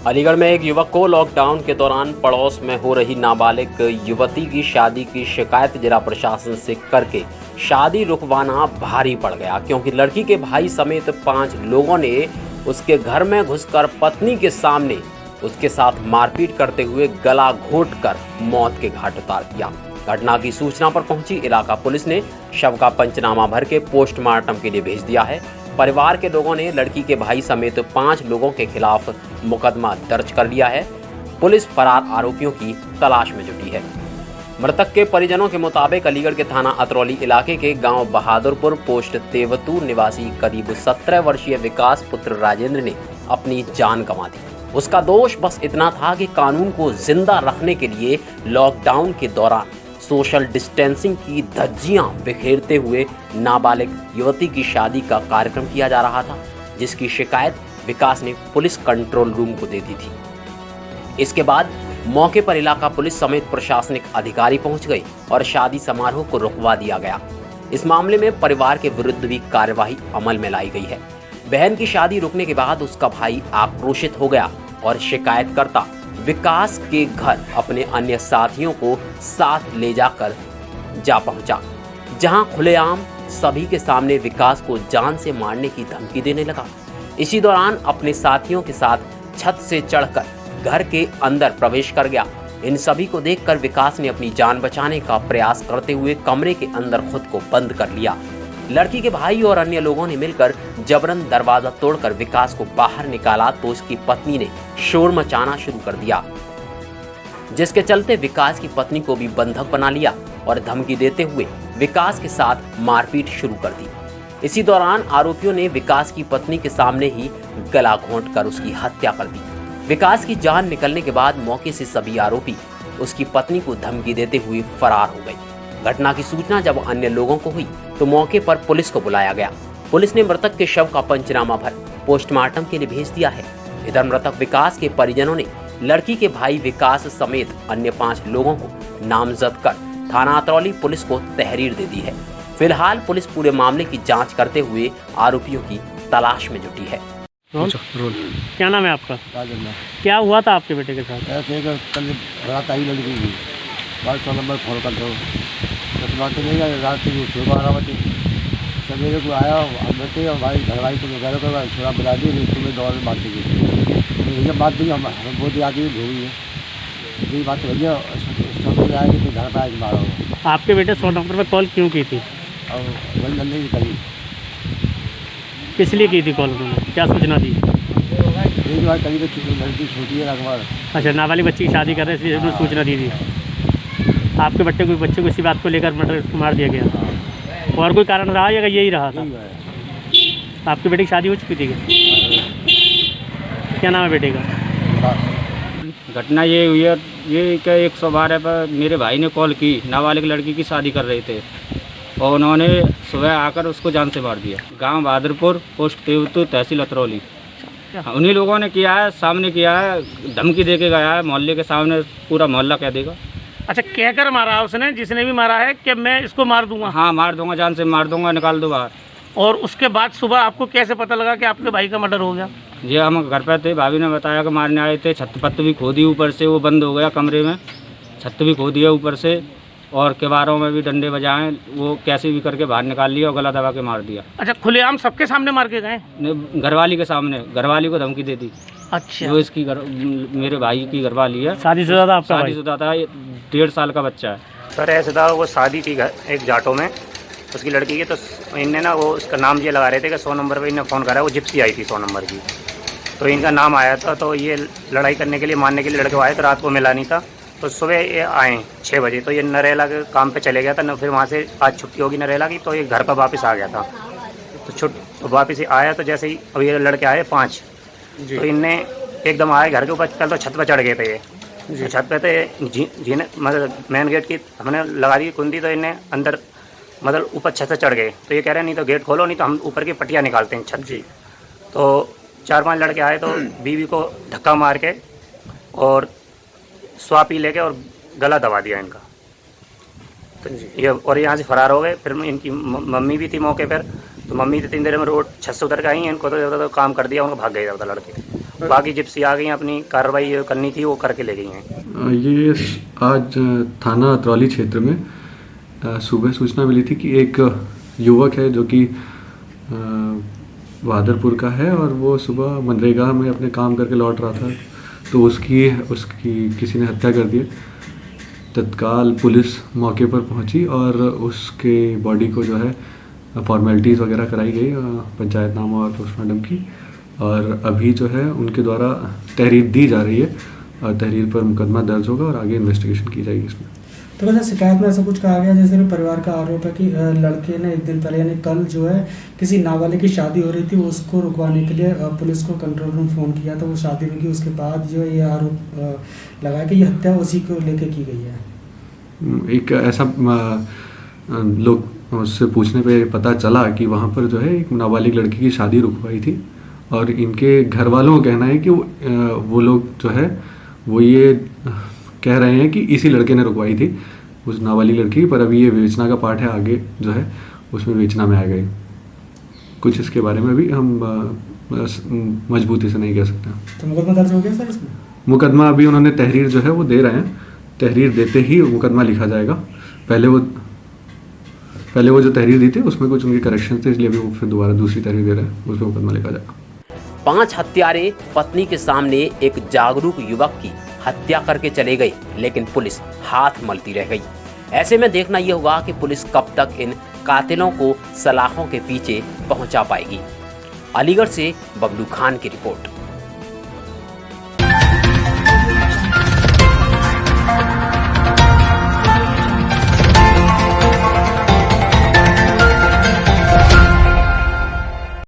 अलीगढ़ में एक युवक को लॉकडाउन के दौरान पड़ोस में हो रही नाबालिग युवती की शादी की शिकायत जिला प्रशासन से करके शादी रुकवाना भारी पड़ गया, क्योंकि लड़की के भाई समेत 5 लोगों ने उसके घर में घुसकर पत्नी के सामने उसके साथ मारपीट करते हुए गला घोंटकर मौत के घाट उतार दिया। घटना की सूचना पर पहुंची इलाका पुलिस ने शव का पंचनामा भर के पोस्टमार्टम के लिए भेज दिया है। परिवार के लोगों ने लड़की के भाई समेत 5 लोगों के खिलाफ मुकदमा दर्ज कर लिया है। पुलिस फरार आरोपियों की तलाश में जुटी है। मृतक के परिजनों के मुताबिक अलीगढ़ के थाना अतरौली इलाके के गांव बहादुरपुर पोस्ट तेवतू निवासी करीब 17 वर्षीय विकास पुत्र राजेंद्र ने अपनी जान गंवा दी। उसका दोष बस इतना था कि कानून को जिंदा रखने के लिए लॉकडाउन के दौरान सोशल डिस्टेंसिंग की धज्जियां बिखेरते हुए नाबालिग युवती की शादी का कार्यक्रम किया जा रहा था, जिसकी शिकायत विकास ने पुलिस कंट्रोल रूम को दे दी थी। इसके बाद मौके पर इलाका पुलिस समेत प्रशासनिक अधिकारी पहुंच गए और शादी समारोह को रुकवा दिया गया। इस मामले में परिवार के विरुद्ध भी कार्यवाही अमल में लाई गई है। बहन की शादी रुकने के बाद उसका भाई आक्रोशित हो गया और शिकायतकर्ता विकास के घर अपने अन्य साथियों को साथ ले जाकर जा पहुंचा, जहां खुलेआम सभी के सामने विकास को जान से मारने की धमकी देने लगा। इसी दौरान अपने साथियों के साथ छत से चढ़कर घर के अंदर प्रवेश कर गया। इन सभी को देखकर विकास ने अपनी जान बचाने का प्रयास करते हुए कमरे के अंदर खुद को बंद कर लिया। लड़की के भाई और अन्य लोगों ने मिलकर जबरन दरवाजा तोड़कर विकास को बाहर निकाला तो उसकी पत्नी ने शोर मचाना शुरू कर दिया, जिसके चलते विकास की पत्नी को भी बंधक बना लिया और धमकी देते हुए विकास के साथ मारपीट शुरू कर दी। इसी दौरान आरोपियों ने विकास की पत्नी के सामने ही गला घोंटकर उसकी हत्या कर दी। विकास की जान निकलने के बाद मौके से सभी आरोपी उसकी पत्नी को धमकी देते हुए फरार हो गए। घटना की सूचना जब अन्य लोगों को हुई तो मौके पर पुलिस को बुलाया गया। पुलिस ने मृतक के शव का पंचनामा भर पोस्टमार्टम के लिए भेज दिया है। इधर मृतक विकास के परिजनों ने लड़की के भाई विकास समेत अन्य 5 लोगों को नामजद कर थाना अतरौली पुलिस को तहरीर दे दी है। फिलहाल पुलिस पूरे मामले की जांच करते हुए आरोपियों की तलाश में जुटी है। रोल। क्या नाम है आपका? क्या हुआ था आपके बेटे के साथ? ऐसे कल रात आई लड़की की बात 100 नंबर फोन कर दो बात नहीं गया। रात से सुबह 12 बजे सवेरे को आया बच्चे और भाई घरवाई को घर को थोड़ा बुला दी, तुम्हें दौड़ में बात की जब बात दी हम बहुत याद ही भूल गए। यही बात भैया आया कि घर पर आके मारा हो। आपके बेटे 100 नंबर पर कॉल क्यों की थी और वही नंदी की करी किस लिए की थी कॉल? उन्होंने क्या सूचना दी? एक बार कभी तो लड़की छोटी है अखबार। अच्छा, नाबालिग बच्ची की शादी कर रहे इसलिए उन्होंने सूचना दी थी। आपके बच्चे को इसी बात को लेकर मार दिया गया और कोई कारण रहा या यही रहा था? आपके बेटे की शादी हो चुकी थी क्या नाम है बेटे का? घटना ये हुई है ये क्या 112 पर मेरे भाई ने कॉल की, नाबालिग लड़की की शादी कर रहे थे और उन्होंने सुबह आकर उसको जान से मार दिया। गांव बहादुरपुर पोस्ट तेवतू तहसील अतरौली। उन्हीं लोगों ने किया है, सामने किया है, धमकी दे के गया है, मोहल्ले के सामने पूरा मोहल्ला कह देगा। अच्छा, कहकर मारा उसने? जिसने भी मारा है कि मैं इसको मार दूंगा? हाँ, मार दूंगा, जान से मार दूंगा, निकाल दो बाहर। और उसके बाद सुबह आपको कैसे पता लगा कि आपके भाई का मर्डर हो गया? ये हम घर पर थे, भाभी ने बताया कि मारने आए थे। छत पत्त भी खो दी ऊपर से, वो बंद हो गया कमरे में, छत भी खो दिया ऊपर से और किवारों में भी डंडे बजाए, वो कैसे भी करके बाहर निकाल लिया और गला दबा के मार दिया। अच्छा, खुलेआम सबके सामने मार के गए? घरवाली के सामने, घरवाली को धमकी दे दी। अच्छा, जो इसकी मेरे भाई की घरवाली है, शादीशुदा था आपका? शादीशुदा था, 1.5 साल का बच्चा है। सर ऐसे था, वो शादी थी एक जाटों में उसकी लड़की की, तो इनने ना वो उसका नाम ये लगा रहे थे कि 100 नंबर पे इन्हें फ़ोन करा। वो जिप्सी आई थी 100 नंबर की, तो इनका नाम आया था। तो ये लड़ाई करने के लिए, मारने के लिए लड़के आए, तो रात को मिला नहीं था। तो सुबह ये आए 6 बजे, तो ये नरेला के काम पे चले गया था न, फिर वहाँ से आज छुट्टी होगी नरेला की, तो ये घर पर वापस आ गया था। तो वापस ही आया, तो जैसे ही अब ये लड़के आए 5, तो इनने एकदम आए घर के ऊपर। कल तो छत पर चढ़ गए थे ये, तो छत पे थे जीने, मतलब मेन गेट की हमने लगा दी कुंडी, तो इन्हें अंदर मतलब ऊपर छत से चढ़ गए। तो ये कह रहे हैं नहीं तो गेट खोलो, नहीं तो हम ऊपर की पट्टियाँ निकालते हैं छत जी। तो 4-5 लड़के आए, तो बीवी को धक्का मार के और स्वाब पी लेके और गला दबा दिया इनका। तो ये और यहाँ से फरार हो गए। फिर इनकी मम्मी भी थी मौके पर, तो मम्मी 3 देर में रोड छत से उतर के आई, इनको तो काम कर दिया, उनको भाग गए था लड़के। बाकी जिप्सी आ गई, अपनी कार्रवाई जो करनी थी वो करके ले गई हैं। ये आज थाना अतरौली क्षेत्र में सुबह सूचना मिली थी कि एक युवक है जो कि बहादुरपुर का है और वो सुबह मनरेगा में अपने काम करके लौट रहा था, तो उसकी किसी ने हत्या कर दी। तत्काल पुलिस मौके पर पहुंची और उसके बॉडी को जो है फॉर्मेलिटीज़ वगैरह कराई गई, पंचायतनामा और पोस्टमार्टम की, और अभी जो है उनके द्वारा तहरीर दी जा रही है और तहरीर पर मुकदमा दर्ज होगा और आगे इन्वेस्टिगेशन की जाएगी इसमें। तो वैसे शिकायत में ऐसा कुछ कहा गया, जैसे परिवार का आरोप है कि लड़के ने एक दिन पहले यानी कल जो है किसी नाबालिग की शादी हो रही थी, उसको रुकवाने के लिए पुलिस को कंट्रोल रूम फ़ोन किया था, वो शादी रुकी, उसके बाद जो है ये आरोप लगा कि ये हत्या उसी को लेके की गई है। एक ऐसा लोग उससे पूछने पे पता चला कि वहाँ पर जो है एक नाबालिग लड़की की शादी रुकवाई थी और इनके घर वालों का कहना है कि वो लोग जो है वो ये कह रहे हैं कि इसी लड़के ने रुकवाई थी उस नाबालिग लड़की, पर अभी ये विवेचना का पार्ट है, आगे जो है उसमें विवेचना में आएगा। कुछ इसके बारे में भी हम मजबूती से नहीं कह सकते। तो मुकदमा दर्ज हो गया सर इसमें? मुकदमा अभी उन्होंने तहरीर जो है वो दे रहे हैं, तहरीर देते ही मुकदमा लिखा जाएगा। पहले वो जो तहरीर दी थी उसमें कुछ उनके करेक्शन थे, इसलिए भी वो फिर दोबारा दूसरी तहरीर दे रहे हैं, उसमें मुकदमा लिखा जाएगा। 5 हत्यारे पत्नी के सामने एक जागरूक युवक की हत्या करके चले गए, लेकिन पुलिस हाथ मलती रह गई। ऐसे में देखना यह होगा कि पुलिस कब तक इन कातिलों को सलाखों के पीछे पहुंचा पाएगी। अलीगढ़ से बबलू खान की रिपोर्ट।